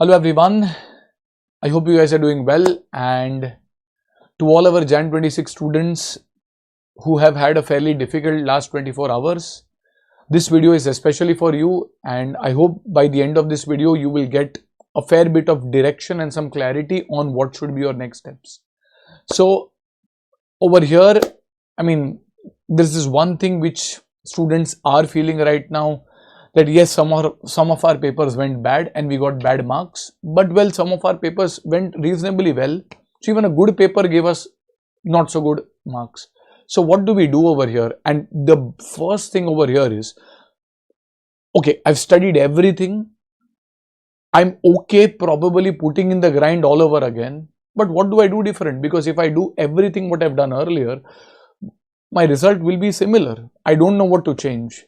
Hello everyone, I hope you guys are doing well, and to all our Jan 26 students who have had a fairly difficult last 24 hours, this video is especially for you, and I hope by the end of this video you will get a fair bit of direction and some clarity on what should be your next steps. So over here, this is one thing which students are feeling right now, that yes, some of our papers went bad and we got bad marks, but well, some of our papers went reasonably well. So even a good paper gave us not so good marks. So what do we do over here? And the first thing over here is, okay, I've studied everything. I'm okay probably putting in the grind all over again, but what do I do different? Because if I do everything what I've done earlier, my result will be similar. I don't know what to change.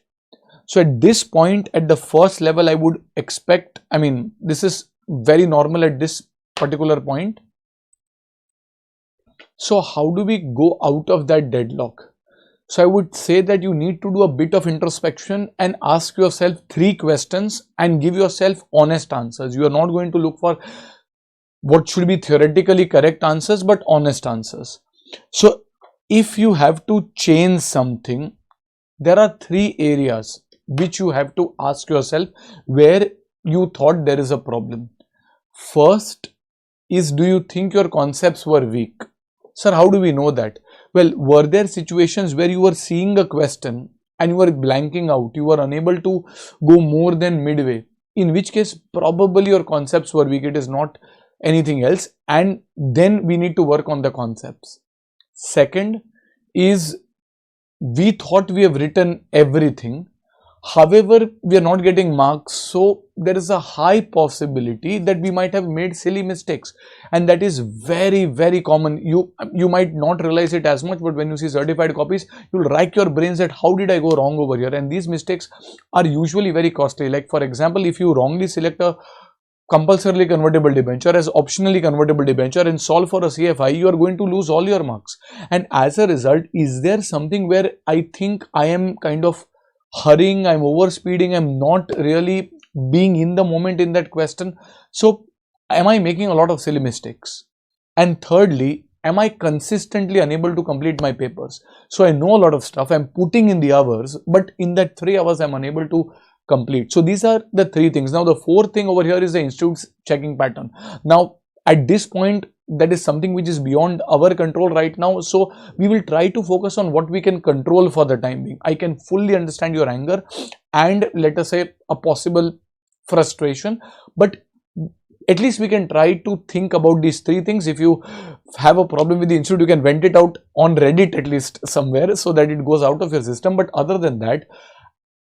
So at this point, at the first level, I would expect, this is very normal at this particular point. So how do we go out of that deadlock? So I would say that you need to do a bit of introspection and ask yourself 3 questions and give yourself honest answers. You are not going to look for what should be theoretically correct answers, but honest answers. So if you have to change something, there are 3 areas which you have to ask yourself where you thought there is a problem. First is, do you think your concepts were weak? Sir, how do we know that? Well, were there situations where you were seeing a question and you were blanking out, you were unable to go more than midway, in which case probably your concepts were weak, it is not anything else, and then we need to work on the concepts. Second is, we thought we have written everything, however we are not getting marks, so there is a high possibility that we might have made silly mistakes, and that is very, very common. You might not realize it as much, but when you see certified copies, you'll rack your brains at how did I go wrong over here, and these mistakes are usually very costly. Like for example, if you wrongly select a compulsorily convertible debenture as optionally convertible debenture and solve for a CFI, you are going to lose all your marks. And as a result, is there something where I think I am kind of hurrying, I'm overspeeding, I'm not really being in the moment in that question? So am I making a lot of silly mistakes? And thirdly, am I consistently unable to complete my papers? So I know a lot of stuff, I'm putting in the hours, but in that 3 hours I'm unable to complete. So these are the 3 things. Now the 4th thing over here is the institute's checking pattern. Now at this point, that is something which is beyond our control right now, so we will try to focus on what we can control for the time being. I can fully understand your anger and, let us say, a possible frustration, but at least we can try to think about these 3 things. If you have a problem with the institute, you can vent it out on Reddit at least somewhere so that it goes out of your system. But other than that,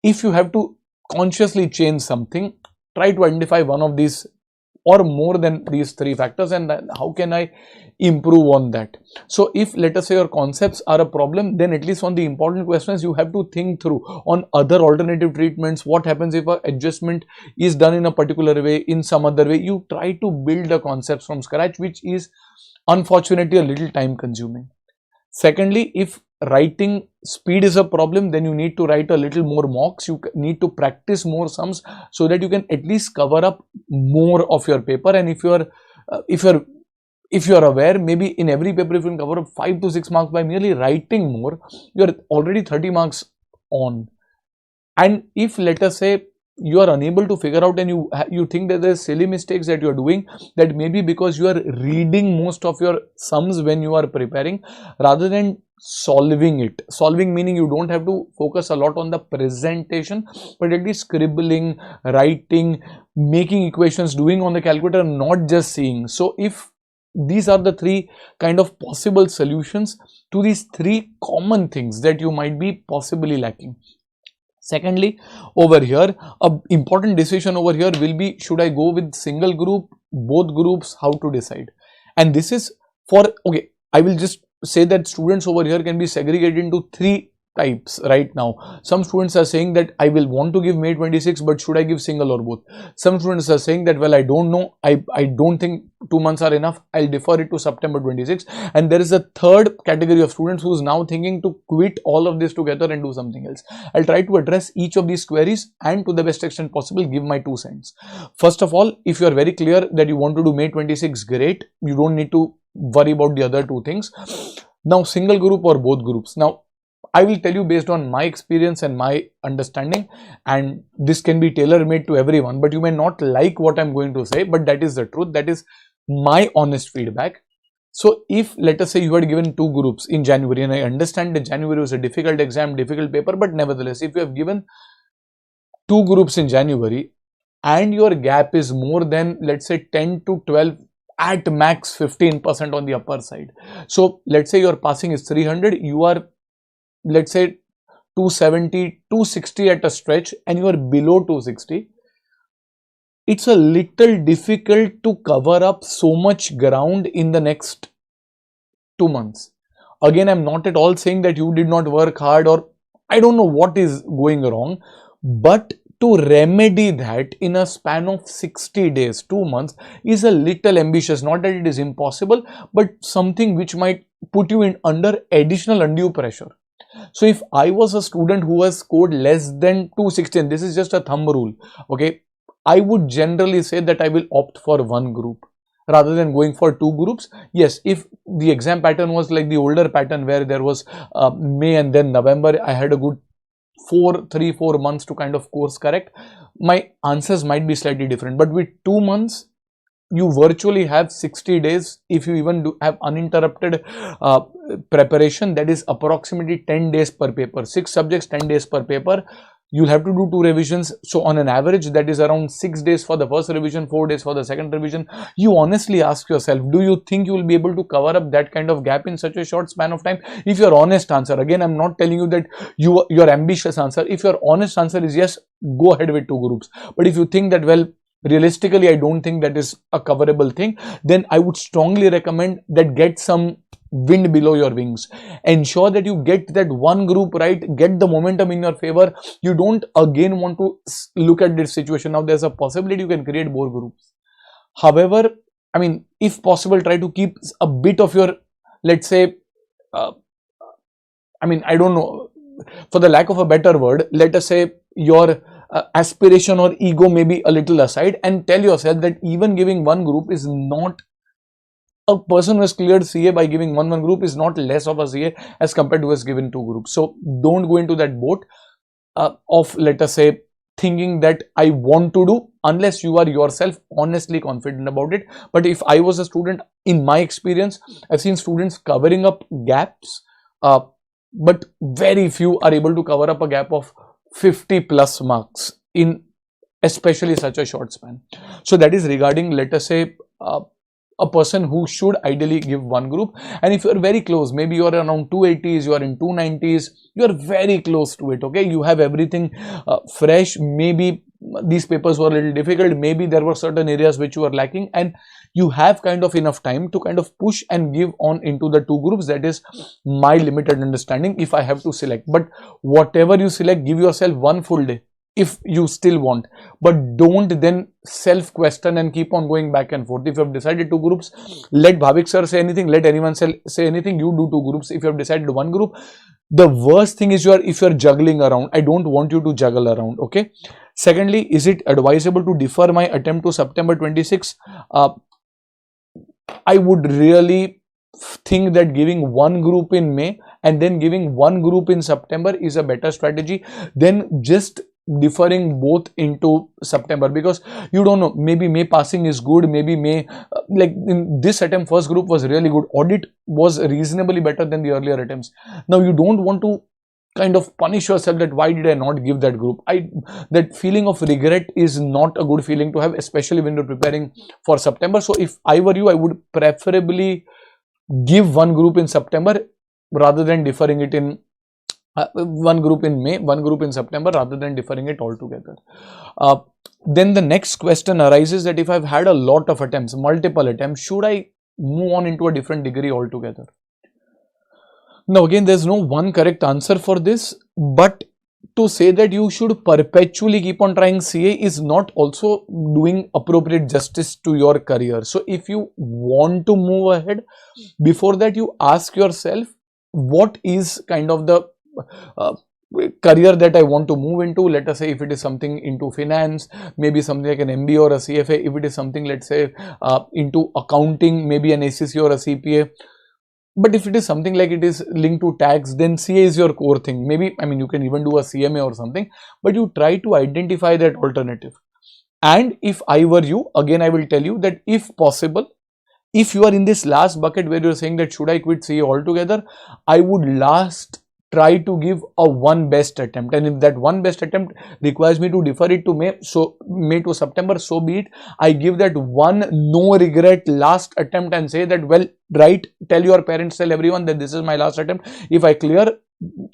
if you have to consciously change something, try to identify one of these or more than these 3 factors, and how can I improve on that. So if, let us say, your concepts are a problem, then at least on the important questions you have to think through on other alternative treatments. What happens if an adjustment is done in a particular way, in some other way? You try to build the concepts from scratch, which is unfortunately a little time consuming. Secondly, if writing speed is a problem, then you need to write a little more mocks. You need to practice more sums so that you can at least cover up more of your paper. And if you are aware, maybe in every paper if you can cover up 5 to 6 marks by merely writing more, you are already 30 marks on. And if, let us say, you are unable to figure out and you think that there are silly mistakes that you are doing, that may be because you are reading most of your sums when you are preparing rather than solving it. Solving meaning you don't have to focus a lot on the presentation, but at least scribbling, writing, making equations, doing on the calculator, not just seeing. So if these are the 3 kind of possible solutions to these 3 common things that you might be possibly lacking. Secondly, over here, an important decision over here will be, should I go with single group, both groups, how to decide? And this is for, okay, I will just say that students over here can be segregated into 3 types right now. Some students are saying that I will want to give May 26, but should I give single or both? Some students are saying that, well, I don't know, I don't think 2 months are enough, I'll defer it to September 26. And there is a third category of students who is now thinking to quit all of this together and do something else. I'll try to address each of these queries and to the best extent possible give my 2 cents. First of all, if you are very clear that you want to do May 26, great, you don't need to worry about the other 2 things. Now, single group or both groups. Now, I will tell you based on my experience and my understanding, and this can be tailor-made to everyone, but you may not like what I'm going to say, but that is the truth. That is my honest feedback. So if, let us say, you had given 2 groups in January, and I understand that January was a difficult exam, difficult paper, but nevertheless, if you have given 2 groups in January and your gap is more than, let's say, 10 to 12, at max 15% on the upper side. So let's say your passing is 300, you are, let's say, 270, 260 at a stretch, and you are below 260. It's a little difficult to cover up so much ground in the next 2 months. Again, I'm not at all saying that you did not work hard or I don't know what is going wrong, but to remedy that in a span of 60 days, 2 months is a little ambitious. Not that it is impossible, but something which might put you in under additional undue pressure. So if I was a student who has scored less than 260, and this is just a thumb rule, okay, I would generally say that I will opt for 1 group rather than going for 2 groups. Yes, if the exam pattern was like the older pattern where there was May and then November, I had a good 3-4 months to kind of course correct, my answers might be slightly different. But with 2 months, you virtually have 60 days. If you even do have uninterrupted preparation, that is approximately 10 days per paper, 6 subjects, 10 days per paper. You'll have to do 2 revisions. So on an average, that is around 6 days for the first revision, 4 days for the second revision. You honestly ask yourself, do you think you will be able to cover up that kind of gap in such a short span of time? If your honest answer, again, I'm not telling you that your ambitious answer, if your honest answer is yes, go ahead with 2 groups. But if you think that, well, realistically, I don't think that is a coverable thing, then I would strongly recommend that get some wind below your wings. Ensure that you get that 1 group right, get the momentum in your favor. You don't again want to look at this situation. Now, there's a possibility you can create more groups. However, I mean, if possible, try to keep a bit of your, let's say, I mean, I don't know, for the lack of a better word, let us say your aspiration or ego may be a little aside, and tell yourself that even giving 1 group is not, a person who has cleared CA by giving one group is not less of a CA as compared to us given 2 groups. So don't go into that boat of, let us say, thinking that I want to do, unless you are yourself honestly confident about it. But if I was a student, in my experience, I've seen students covering up gaps, but very few are able to cover up a gap of 50 plus marks in especially such a short span. So that is regarding, let us say, a person who should ideally give 1 group. And if you are very close, maybe you are around 280s, you are in 290s, you are very close to it, okay, you have everything fresh, maybe these papers were a little difficult, maybe there were certain areas which you are lacking, and you have kind of enough time to kind of push and give on into the 2 groups. That is my limited understanding if I have to select. But whatever you select, give yourself 1 full day if you still want, but don't then self-question and keep on going back and forth. If you have decided 2 groups, let Bhavik sir say anything, let anyone say anything, you do 2 groups. If you have decided 1 group, the worst thing is if you are juggling around. I don't want you to juggle around, okay? Secondly, is it advisable to defer my attempt to September 26? I would really think that giving 1 group in May and then giving 1 group in September is a better strategy than just deferring both into September, because you don't know, maybe May passing is good, maybe May, like in this attempt, first group was really good, audit was reasonably better than the earlier attempts. Now you don't want to kind of punish yourself that why did I not give that group. That feeling of regret is not a good feeling to have, especially when you're preparing for September. So if I were you, I would preferably give 1 group in September rather than deferring it in 1 group in May, 1 group in September, rather than deferring it altogether. Then the next question arises that if I've had a lot of attempts, multiple attempts, should I move on into a different degree altogether? Now again, there's no one correct answer for this, but to say that you should perpetually keep on trying CA is not also doing appropriate justice to your career. So if you want to move ahead, before that you ask yourself, what is kind of the uh, career that I want to move into. Let us say if it is something into finance, maybe something like an MBA or a CFA. If it is something, let's say, into accounting, maybe an ACC or a CPA. But if it is something like it is linked to tax, then CA is your core thing. Maybe, I mean, you can even do a CMA or something, but you try to identify that alternative. And if I were you, again, I will tell you that if possible, if you are in this last bucket where you're saying that should I quit CA altogether, I would last try to give a one best attempt, and if that one best attempt requires me to defer it to May to September, so be it. I give that one no regret last attempt and say that, well, right, tell your parents, tell everyone that this is my last attempt. If I clear,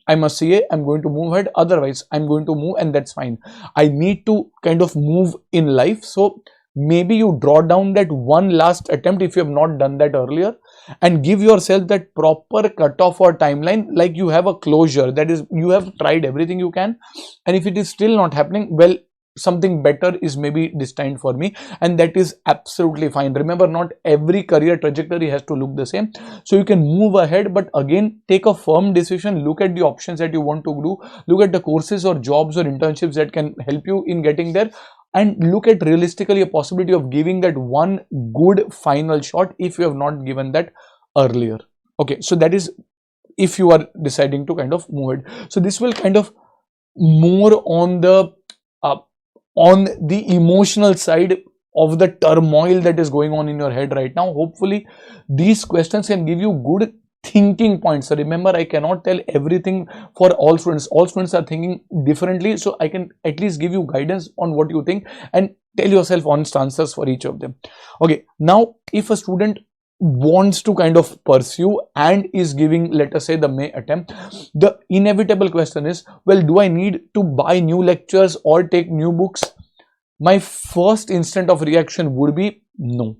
I'm a CA, I'm going to move ahead, otherwise I'm going to move, and that's fine. I need to kind of move in life, so maybe you draw down that one last attempt if you have not done that earlier, and give yourself that proper cutoff or timeline, like you have a closure, that is, you have tried everything you can, and if it is still not happening, well, something better is maybe destined for me, and that is absolutely fine. Remember, not every career trajectory has to look the same, so you can move ahead, but again, take a firm decision, look at the options that you want to do, look at the courses or jobs or internships that can help you in getting there, and look at realistically a possibility of giving that one good final shot if you have not given that earlier. Okay, so that is if you are deciding to kind of move it. So this will kind of more on the emotional side of the turmoil that is going on in your head right now. Hopefully these questions can give you good thinking points. So remember, I cannot tell everything for all students. All students are thinking differently, so I can at least give you guidance on what you think and tell yourself honest answers for each of them. Okay, now if a student wants to kind of pursue and is giving, let us say, the May attempt, the inevitable question is, well, do I need to buy new lectures or take new books? My first instant of reaction would be no.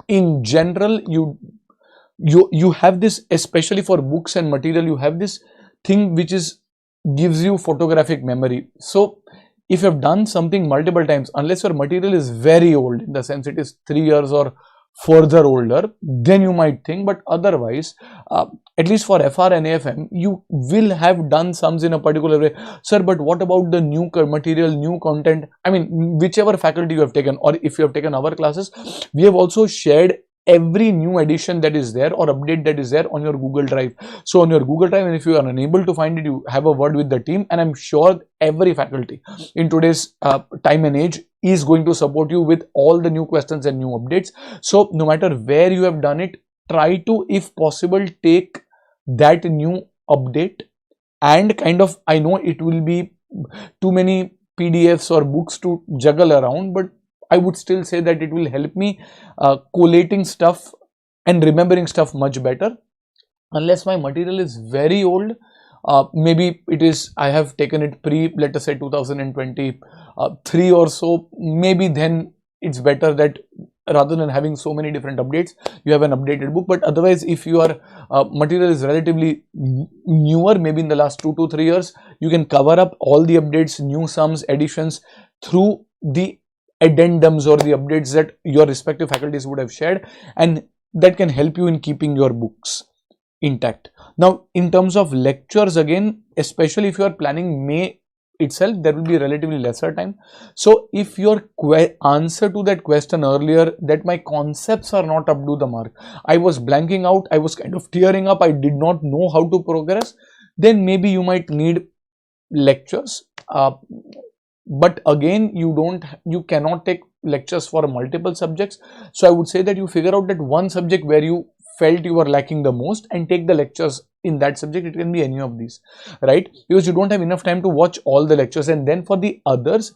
In general, you have this, especially for books and material, you have this thing which is gives you photographic memory. So if you have done something multiple times, unless your material is very old, in the sense it is 3 years or further older, then you might think, but otherwise, at least for FR and AFM, you will have done sums in a particular way. Sir, but what about the new material, new content? I mean, whichever faculty you have taken, or if you have taken our classes, we have also shared every new addition that is there or update that is there on your Google Drive. So on your Google Drive, and if you are unable to find it, you have a word with the team, and I'm sure every faculty in today's time and age is going to support you with all the new questions and new updates. So no matter where you have done it, try to, if possible, take that new update, and kind of, I know it will be too many PDFs or books to juggle around, but I would still say that it will help me collating stuff and remembering stuff much better. Unless my material is very old, maybe it is, I have taken it pre, let us say 2023 or so, maybe then it's better that rather than having so many different updates, you have an updated book. But otherwise, if your material is relatively newer, maybe in the last 2 to 3 years, you can cover up all the updates, new sums, additions through the addendums or the updates that your respective faculties would have shared, and that can help you in keeping your books intact. Now, in terms of lectures, again, especially if you are planning May itself, there will be relatively lesser time. So if your answer to that question earlier, that my concepts are not up to the mark, I was blanking out, I was kind of tearing up, I did not know how to progress, then maybe you might need lectures. But again, you cannot take lectures for multiple subjects. So I would say that you figure out that one subject where you felt you were lacking the most and take the lectures in that subject. It can be any of these, right? Because you don't have enough time to watch all the lectures. And then for the others,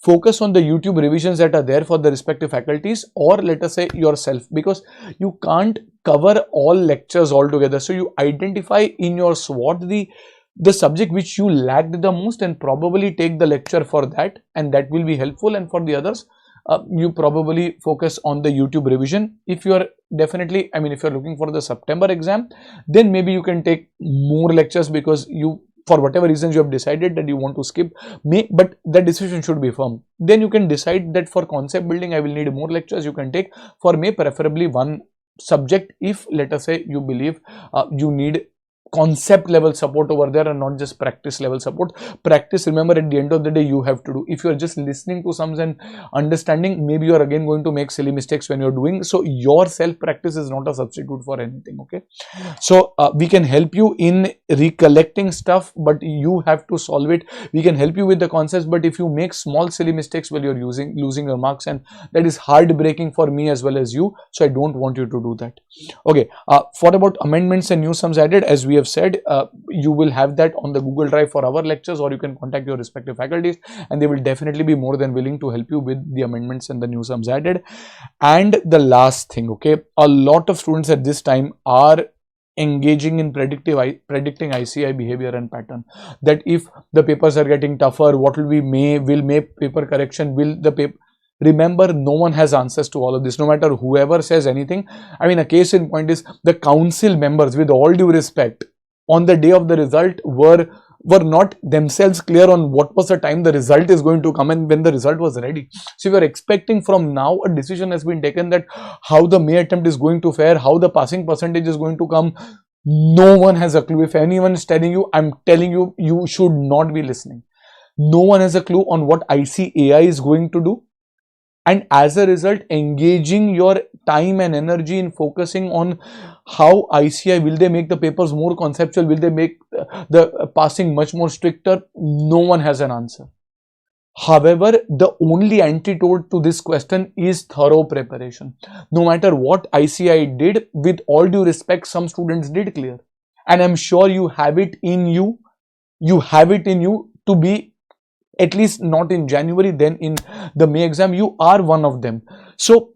focus on the YouTube revisions that are there for the respective faculties, or let us say yourself, because you can't cover all lectures altogether. So you identify in your SWOT the subject which you lacked the most and probably take the lecture for that, and that will be helpful. And for the others, you probably focus on the YouTube revision. If you are definitely, I mean, if you're looking for the September exam, then maybe you can take more lectures because you, for whatever reasons you have decided that you want to skip, but that decision should be firm. Then you can decide that for concept building I will need more lectures. You can take for May preferably one subject if, let us say, you believe you need concept level support over there and not just practice level support. Practice, remember, at the end of the day you have to do. If you are just listening to sums and understanding, maybe you are again going to make silly mistakes when you're doing. So your self practice is not a substitute for anything. Okay, so we can help you in recollecting stuff, but you have to solve it. We can help you with the concepts, but if you make small silly mistakes while you're losing your marks, and that is heartbreaking for me as well as you. So I don't want you to do that. Okay, for about amendments and new sums added, as we have said, you will have that on the Google Drive for our lectures, or you can contact your respective faculties and they will definitely be more than willing to help you with the amendments and the new sums added. And the last thing, okay, a lot of students at this time are engaging in predicting ICI behavior and pattern, that if the papers are getting tougher, what will May paper correction, will the paper. Remember, no one has answers to all of this, no matter whoever says anything. I mean, a case in point is the council members, with all due respect, on the day of the result were not themselves clear on what was the time the result is going to come and when the result was ready. So we are expecting from now, a decision has been taken that how the May attempt is going to fare, how the passing percentage is going to come. No one has a clue. If anyone is telling you, I'm telling you, you should not be listening. No one has a clue on what ICAI is going to do. And as a result, engaging your time and energy in focusing on how ICI, will they make the papers more conceptual, will they make the passing much more stricter? No one has an answer. However, the only antidote to this question is thorough preparation. No matter what ICI did, with all due respect, some students did clear. And I'm sure you have it in you. You have it in you to be, at least not in January, then in the May exam, you are one of them. So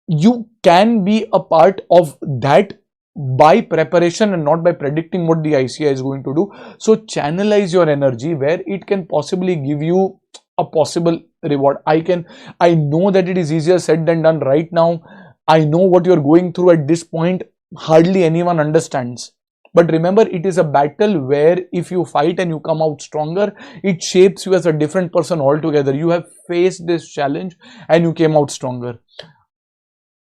you can be a part of that by preparation and not by predicting what the ICI is going to do. So channelize your energy where it can possibly give you a possible reward. I know that it is easier said than done right now. I know what you're going through at this point. Hardly anyone understands. But remember, it is a battle where if you fight and you come out stronger, it shapes you as a different person altogether. You have faced this challenge and you came out stronger.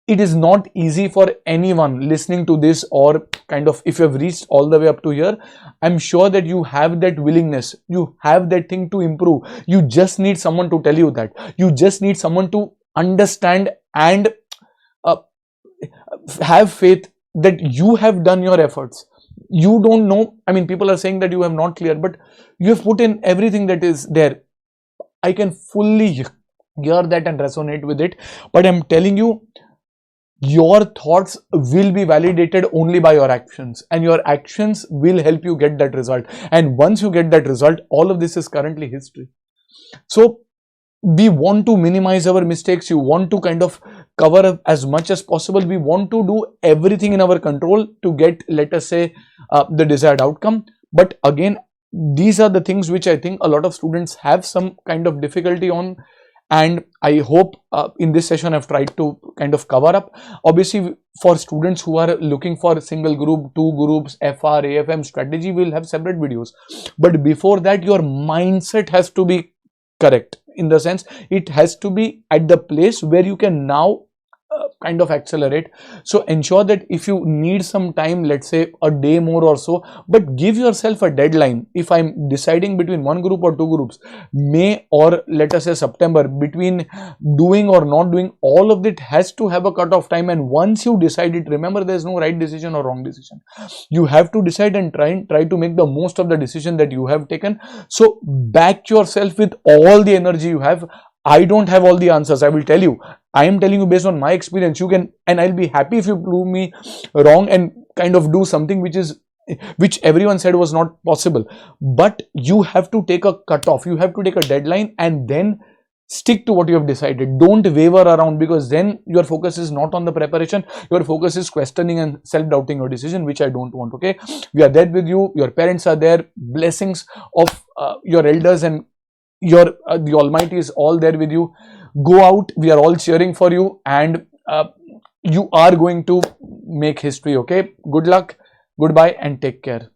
It is not easy for anyone listening to this, or kind of, if you have reached all the way up to here, I'm sure that you have that willingness. You have that thing to improve. You just need someone to tell you that. You just need someone to understand and have faith that you have done your efforts. You don't know, I mean, people are saying that you have not cleared, but you have put in everything that is there. I can fully hear that and resonate with it, but I'm telling you, your thoughts will be validated only by your actions, and your actions will help you get that result. And once you get that result, all of this is currently history. So we want to minimize our mistakes. You want to kind of cover up as much as possible. We want to do everything in our control to get, let us say, the desired outcome. But again, these are the things which I think a lot of students have some kind of difficulty on, and I hope in this session I've tried to kind of cover up. Obviously, for students who are looking for a single group, two groups, FR, AFM strategy, we'll have separate videos. But before that, your mindset has to be correct, in the sense it has to be at the place where you can now kind of accelerate. So ensure that if you need some time, let's say a day more or so, but give yourself a deadline. If I'm deciding between one group or two groups, May or let us say September, between doing or not doing, all of it has to have a cutoff time. And once you decide it, remember, there's no right decision or wrong decision. You have to decide and try to make the most of the decision that you have taken. So back yourself with all the energy you have. I don't have all the answers, I will tell you. I am telling you based on my experience. You can, and I'll be happy if you prove me wrong and kind of do something which everyone said was not possible. But you have to take a cutoff, you have to take a deadline, and then stick to what you have decided. Don't waver around, because then your focus is not on the preparation. Your focus is questioning and self-doubting your decision, which I don't want. Okay, we are there with you. Your parents are there. Blessings of your elders and the Almighty is all there with you. Go out, we are all cheering for you, and you are going to make history. Okay, good luck, goodbye, and take care.